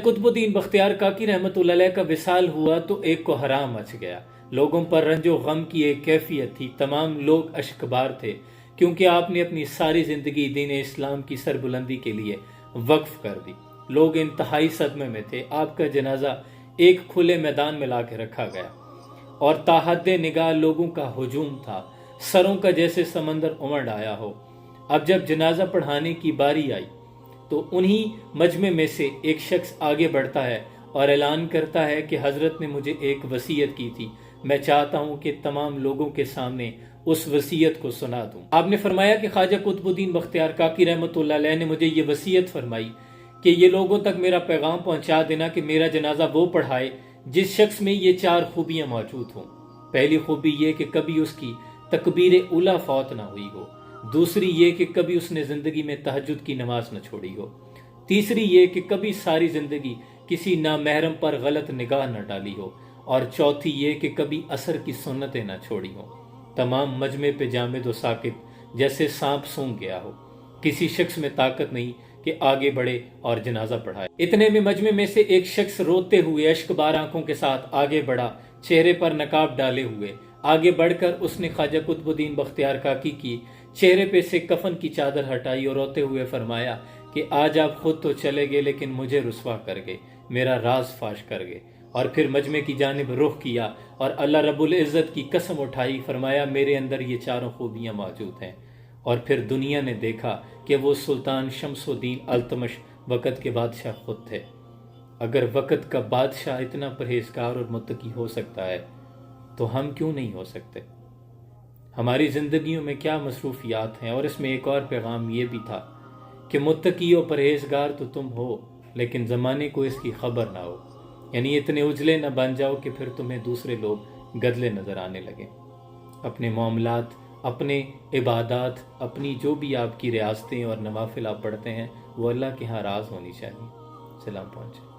قطب الدین بختیار کاکی رحمۃ اللہ علیہ کا وصال ہوا تو ایک کو حرام مچ گیا۔ لوگوں پر رنج و غم کی ایک کیفیت تھی، تمام لوگ اشکبار تھے، کیونکہ آپ نے اپنی ساری زندگی دین اسلام کی سربلندی کے لیے وقف کر دی۔ لوگ انتہائی صدمے میں تھے۔ آپ کا جنازہ ایک کھلے میدان میں لا کے رکھا گیا اور تاحد نگاہ لوگوں کا ہجوم تھا، سروں کا جیسے سمندر امڑ آیا ہو۔ اب جب جنازہ پڑھانے کی باری آئی تو انہی مجمع میں سے ایک شخص آگے بڑھتا ہے اور اعلان کرتا ہے کہ حضرت نے مجھے ایک وصیت کی تھی، میں چاہتا ہوں کہ تمام لوگوں کے سامنے اس وصیت کو سنا دوں۔ آپ نے فرمایا کہ خواجہ قطب الدین بختیار کاکی رحمۃ اللہ علیہ نے مجھے یہ وصیت فرمائی کہ یہ لوگوں تک میرا پیغام پہنچا دینا کہ میرا جنازہ وہ پڑھائے جس شخص میں یہ 4 خوبیاں موجود ہوں۔ پہلی خوبی یہ کہ کبھی اس کی تکبیر اولیٰ فوت نہ ہوئی ہو، دوسری یہ کہ کبھی اس نے زندگی میں تہجد کی نماز نہ چھوڑی ہو، تیسری یہ کہ کبھی ساری زندگی کسی نامحرم پر غلط نگاہ نہ ڈالی ہو، اور چوتھی یہ کہ کبھی عصر کی سنتیں نہ چھوڑی ہوں۔ تمام مجمع پہ جامد و ساکت جیسے سانپ سونگ گیا ہو، کسی شخص میں طاقت نہیں کہ آگے بڑھے اور جنازہ پڑھائے۔ اتنے میں مجمع میں سے ایک شخص روتے ہوئے اشکبار آنکھوں کے ساتھ آگے بڑھا، چہرے پر نقاب ڈالے ہوئے۔ آگے بڑھ کر اس نے خواجہ قطب الدین بختیار کاکی کی چہرے پہ سے کفن کی چادر ہٹائی اور روتے ہوئے فرمایا کہ آج آپ خود تو چلے گئے لیکن مجھے رسوا کر گئے، میرا راز فاش کر گئے۔ اور پھر مجمع کی جانب رخ کیا اور اللہ رب العزت کی قسم اٹھائی، فرمایا میرے اندر یہ 4 خوبیاں موجود ہیں۔ اور پھر دنیا نے دیکھا کہ وہ سلطان شمس الدین التمش وقت کے بادشاہ خود تھے۔ اگر وقت کا بادشاہ اتنا پرہیزگار اور متقی ہو سکتا ہے تو ہم کیوں نہیں ہو سکتے؟ ہماری زندگیوں میں کیا مصروفیات ہیں۔ اور اس میں ایک اور پیغام یہ بھی تھا کہ متقی و پرہیزگار تو تم ہو لیکن زمانے کو اس کی خبر نہ ہو، یعنی اتنے اجلے نہ بن جاؤ کہ پھر تمہیں دوسرے لوگ گدلے نظر آنے لگیں۔ اپنے معاملات، اپنے عبادات، اپنی جو بھی آپ کی ریاستیں اور نوافل آپ پڑھتے ہیں وہ اللہ کے ہاں راز ہونی چاہیے۔ سلام پہنچے۔